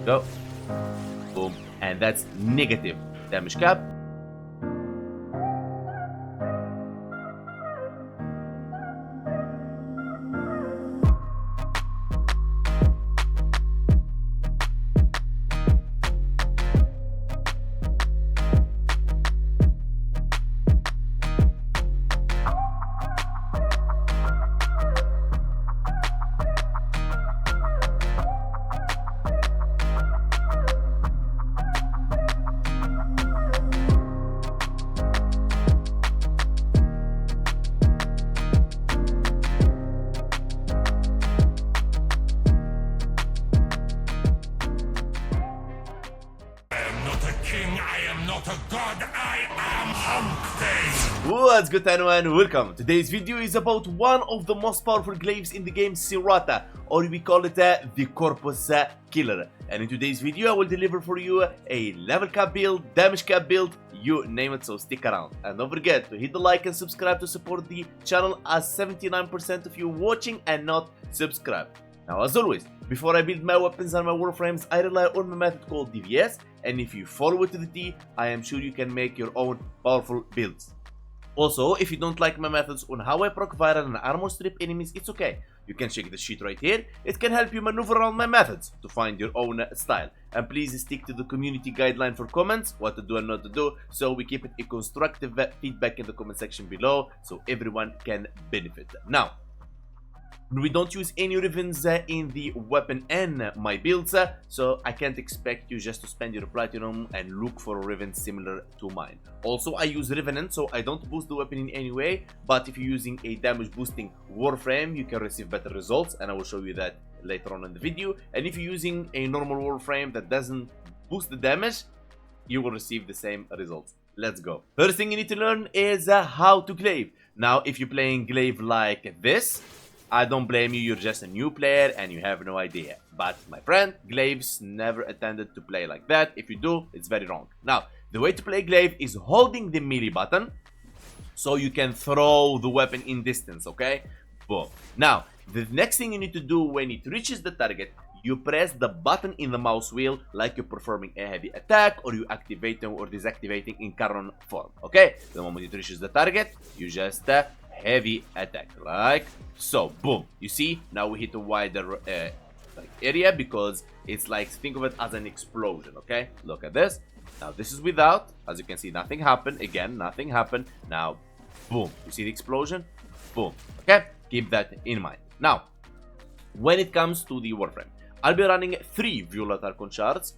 Go. Boom. And that's negative damage cap. What's good everyone, welcome. Today's video is about one of the most powerful glaives in the game, Cerata, or we call it the Corpus Killer. And in today's video I will deliver for you a level cap build, damage cap build, you name it, so stick around. And don't forget to hit the like and subscribe to support the channel, as 79% of you watching and not subscribed. Now as always, before I build my weapons and my warframes, I rely on my method called DVS, and if you follow it to the T, I am sure you can make your own powerful builds. Also, if you don't like my methods on how I proc viral and armor strip enemies, it's okay. You can check the sheet right here. It can help you maneuver around my methods to find your own style. And please stick to the community guideline for comments, what to do and not to do, so we keep it a constructive feedback in the comment section below, so everyone can benefit. Now, we don't use any ribbons in the weapon and my builds, so I can't expect you just to spend your platinum and look for a ribbon similar to mine. Also, I use Revenant, so I don't boost the weapon in any way, but if you're using a damage boosting Warframe, you can receive better results, and I will show you that later on in the video. And if you're using a normal Warframe that doesn't boost the damage, you will receive the same results. Let's go. First thing you need to learn is how to glaive. Now, if you're playing glaive like this, I don't blame you, you're just a new player and you have no idea. But my friend, glaives never intended to play like that. If you do, it's very wrong. Now, the way to play glaive is holding the melee button so you can throw the weapon in distance, okay? Boom. Now, the next thing you need to do when it reaches the target, you press the button in the mouse wheel like you're performing a heavy attack, or you activating or deactivating in Caron form, okay? The moment it reaches the target, you just heavy attack, like so. Boom. You see, now we hit a wider area because it's like, think of it as an explosion, okay? Look at this. Now this is without, as you can see, nothing happened. Again, nothing happened. Now boom, you see the explosion? Boom. Okay, keep that in mind. Now when it comes to the Warframe, I'll be running 3 Violet Archon shards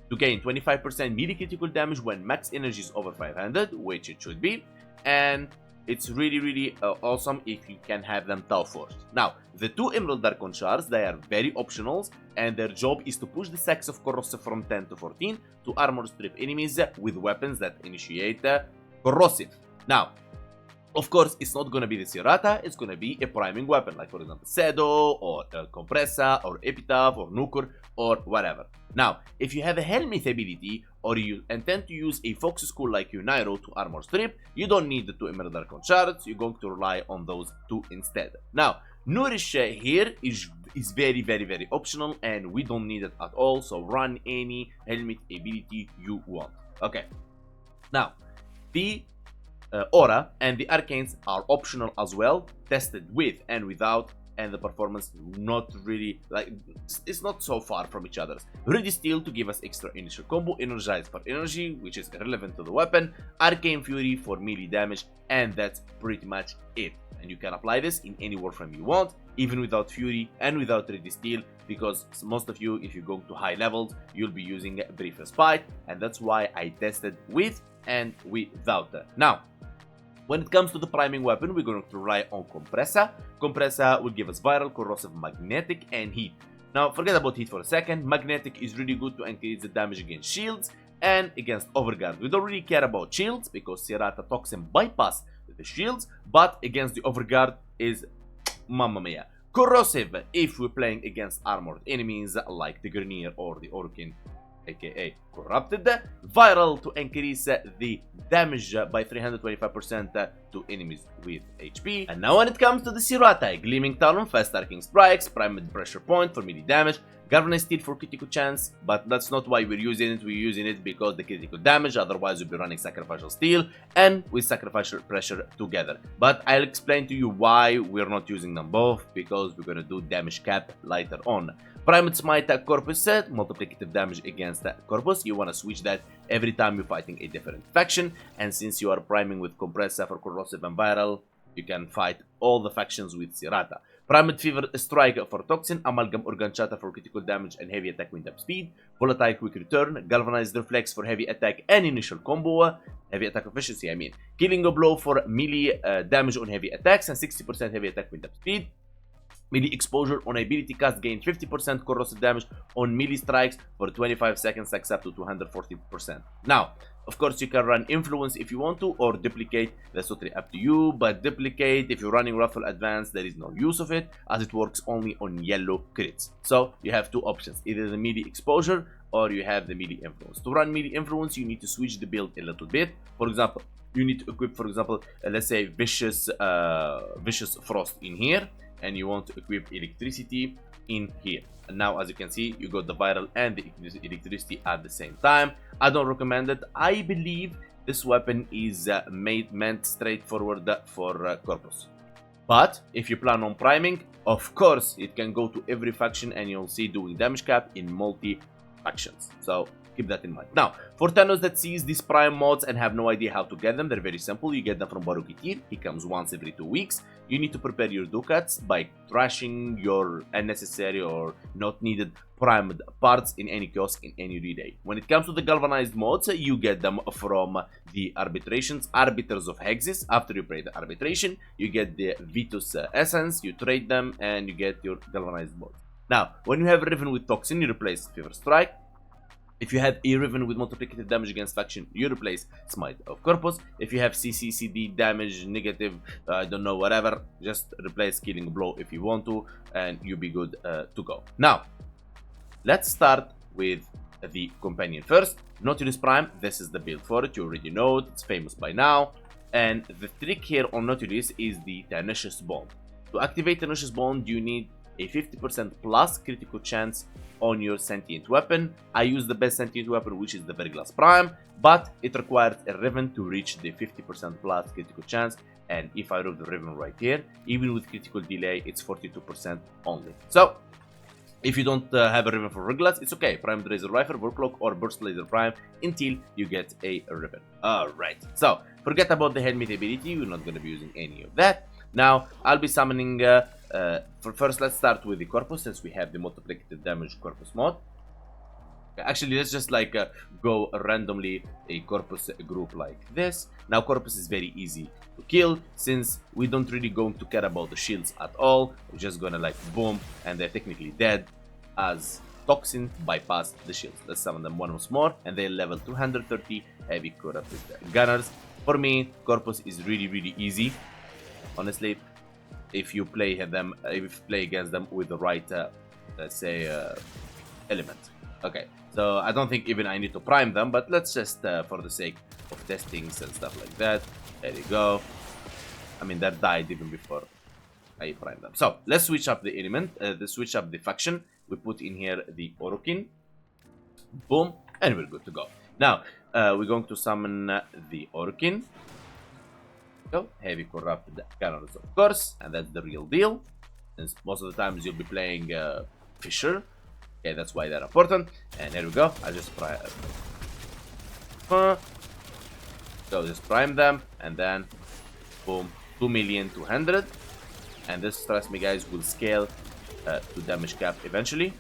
to gain 25% melee critical damage when max energy is over 500, which it should be, and it's really awesome if you can have them Tau Forged. Now, the 2 Emerald Archon shards, they are very optional, and their job is to push the stacks of corrosive from 10 to 14 to armor strip enemies with weapons that initiate corrosive. Now, of course, it's not gonna be the Cerata, it's gonna be a priming weapon, like for example Sedo, or Compressa, or Epitaph, or Nukur, or whatever. Now, if you have a helmet ability, or you intend to use a Fox Skull like Nairo to armor strip, you don't need the 2 Emerald Archon shards, you're going to rely on those 2 instead. Now, Nourish here is very optional, and we don't need it at all, so run any helmet ability you want. Okay, now, the Aura and the Arcanes are optional as well, tested with and without, and the performance not really, like, it's not so far from each other. Ready Steel to give us extra initial combo, Energize for energy, which is irrelevant to the weapon, Arcane Fury for melee damage, and that's pretty much it. And you can apply this in any Warframe you want, even without Fury and without Ready Steel, because most of you, if you go to high levels, you'll be using Brief Respite, and that's why I tested with and without that. Now, when it comes to the priming weapon, we're going to rely on Compressa. Compressa will give us viral, corrosive, magnetic, and heat. Now, forget about heat for a second. Magnetic is really good to increase the damage against shields and against overguard. We don't really care about shields because Cerata Toxin bypass the shields, but against the overguard is mamma mia. Corrosive, if we're playing against armored enemies like the Grenier or the Orkin, aka Corrupted. Viral to increase the damage by 325% to enemies with HP. And now when it comes to the Cerata, Gleaming Talon, Fast Arcing Strikes, Primed Pressure Point for melee damage, Galvanized steel for critical chance, but that's not why we're using it. We're using it because the critical damage, otherwise we'll be running sacrificial steel and with sacrificial pressure together. But I'll explain to you why we're not using them both, because we're gonna do damage cap later on. Primed Smite Corpus set, multiplicative damage against Corpus. You wanna switch that every time you're fighting a different faction, and since you are priming with Compressor for corrosive and viral, you can fight all the factions with Cerata. Primed Fever Strike for Toxin, Amalgam Organchata for critical damage and heavy attack wind up speed, Volatile Quick Return, Galvanized Reflex for heavy attack and initial combo, heavy attack efficiency, Killing a Blow for melee damage on heavy attacks and 60% heavy attack wind up speed. Melee exposure on ability cast gain 50% corrosive damage on melee strikes for 25 seconds, stacks up to 240%. Now, of course, you can run influence if you want to, or duplicate. That's totally up to you. But duplicate, if you're running Ruffle Advance, there is no use of it, as it works only on yellow crits. So you have two options: either the melee exposure or you have the melee influence. To run melee influence, you need to switch the build a little bit. For example, you need to equip, for example, let's say vicious frost in here, and you want to equip electricity in here. And now, as you can see, you got the viral and the electricity at the same time. I don't recommend it. I believe this weapon is meant straightforward for Corpus. But if you plan on priming, of course, it can go to every faction and you'll see doing damage cap in multi factions. So keep that in mind. Now, for Thanos that sees these prime mods and have no idea how to get them, they're very simple. You get them from Barukitir. He comes once every 2 weeks. You need to prepare your ducats by trashing your unnecessary or not needed primed parts in any kiosk in any relay. When it comes to the galvanized mods, you get them from the arbitrations, Arbiters of Hexes. After you play the arbitration, you get the Vitus essence, you trade them, and you get your galvanized mods. Now, when you have Riven with Toxin, you replace Fever Strike. If you have a Riven with multiplicative damage against faction, you replace Smite of Corpus. If you have CCCD damage, negative, I don't know, whatever, just replace Killing Blow if you want to, and you'll be good to go. Now, let's start with the companion first. Nautilus Prime, this is the build for it. You already know it, it's famous by now. And the trick here on Nautilus is the Tenacious Bond. To activate Tenacious Bond, you need a 50% plus critical chance on your sentient weapon. I use the best sentient weapon, which is the Verglass Prime, but it requires a Riven to reach the 50% plus critical chance. And if I roll the Riven right here, even with critical delay, it's 42% only. So if you don't have a Riven for Verglass, it's okay. Primed Razor Rifle, Warcloak, or Burst Laser Prime until you get a Riven. Alright, so forget about the helmet ability. We're not going to be using any of that. Now, I'll be summoning, first let's start with the Corpus, since we have the multiplicative damage Corpus mod. Actually, let's just like go randomly a Corpus group like this. Now, Corpus is very easy to kill, since we don't really going to care about the shields at all. We're just gonna like boom, and they're technically dead as Toxin bypass the shields. Let's summon them once more, and they're level 230 heavy corrupted gunners. For me, Corpus is really easy. Honestly, if you play them, if you play against them with the right, let's say, element. Okay, so I don't think even I need to prime them, but let's just, for the sake of testings and stuff like that, there you go. I mean, that died even before I prime them. So let's switch up the element, switch up the faction. We put in here the Orokin. Boom, and we're good to go. Now, we're going to summon the Orokin. Go. Heavy corrupted gunners, of course, and that's the real deal. Since most of the times you'll be playing Fisher. Okay, that's why they're important. And here we go. I just prime. So just prime them, and then boom, 2,200,000. And this, trust me, guys, will scale to damage cap eventually.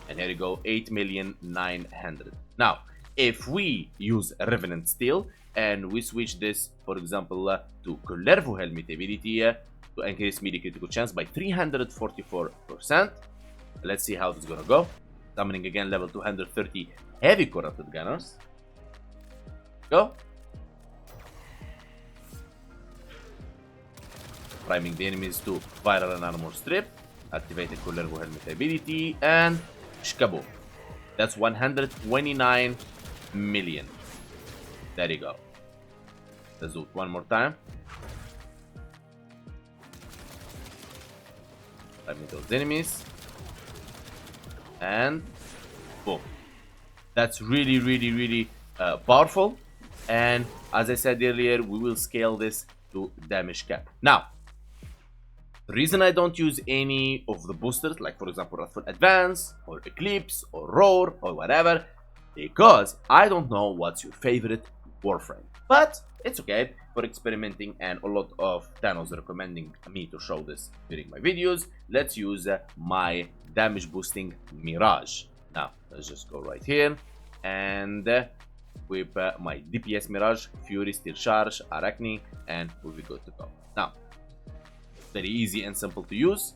And here you go, 8,900,000. Now, if we use Revenant Steel and we switch this, for example, to Kullervo Helmet ability to increase melee critical chance by 344%. Let's see how this is gonna go. Summoning again level 230 heavy corrupted gunners. Go. Priming the enemies to viral and armor strip. Activating Kullervo Helmet ability and shkaboom. That's 129 million. There you go. Let's do it one more time. Priming those enemies. and boom. That's really powerful. And as I said earlier, we will scale this to damage cap. Now, the reason I don't use any of the boosters, like for example Wrathful Advance or Eclipse or Roar or whatever, because I don't know what's your favorite Warframe. But it's okay for experimenting, and a lot of channels recommending me to show this during my videos. Let's use my damage boosting Mirage. Now, let's just go right here and equip my DPS Mirage, Fury, Steel Charge, Arachne, and we'll be good to go. Now, very easy and simple to use.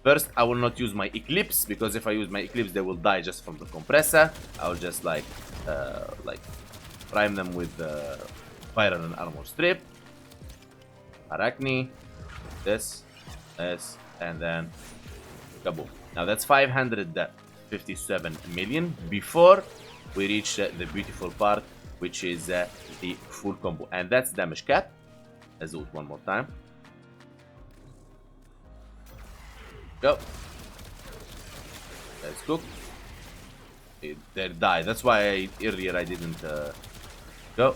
First, I will not use my Eclipse, because if I use my Eclipse, they will die just from the compressor. I will just like prime them with Fire and Armor Strip, Arachne, this, and then kaboom. Now that's 557 million before we reach the beautiful part, which is the full combo, and that's damage cap. Let's do it one more time. Go. Let's cook. They die. That's why earlier I didn't go.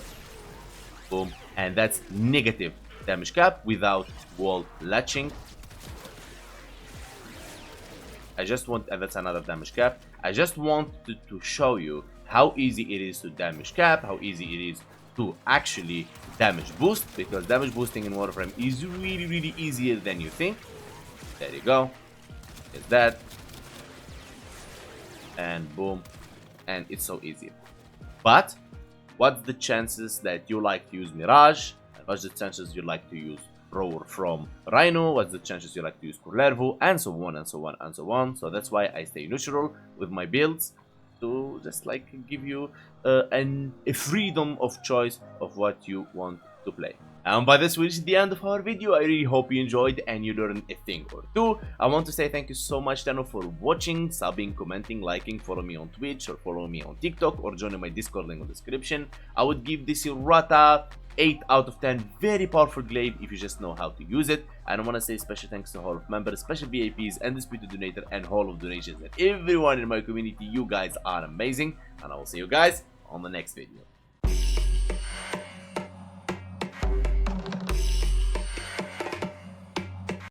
Boom. And that's negative damage cap without wall latching. I just want, and that's another damage cap. I just wanted to show you how easy it is to damage cap, how easy it is to actually damage boost, because damage boosting in Warframe is really easier than you think. There you go. Is that, and boom, and it's so easy. But what's the chances that you like to use Mirage, and what's the chances you like to use Roar from Rhino, what's the chances you like to use Kurlervo, and so on and so on and so on. So that's why I stay neutral with my builds, to just like give you a freedom of choice of what you want to play. And by this, we reached the end of our video. I really hope you enjoyed and you learned a thing or two. I want to say thank you so much, Dano, for watching, subbing, commenting, liking, follow me on Twitch or follow me on TikTok or join my Discord link in the description. I would give this Cerata 8 out of 10. Very powerful glaive if you just know how to use it. And I want to say special thanks to all of members, special VIPs, and disputed donator, and all of donations, and everyone in my community. You guys are amazing, and I will see you guys on the next video.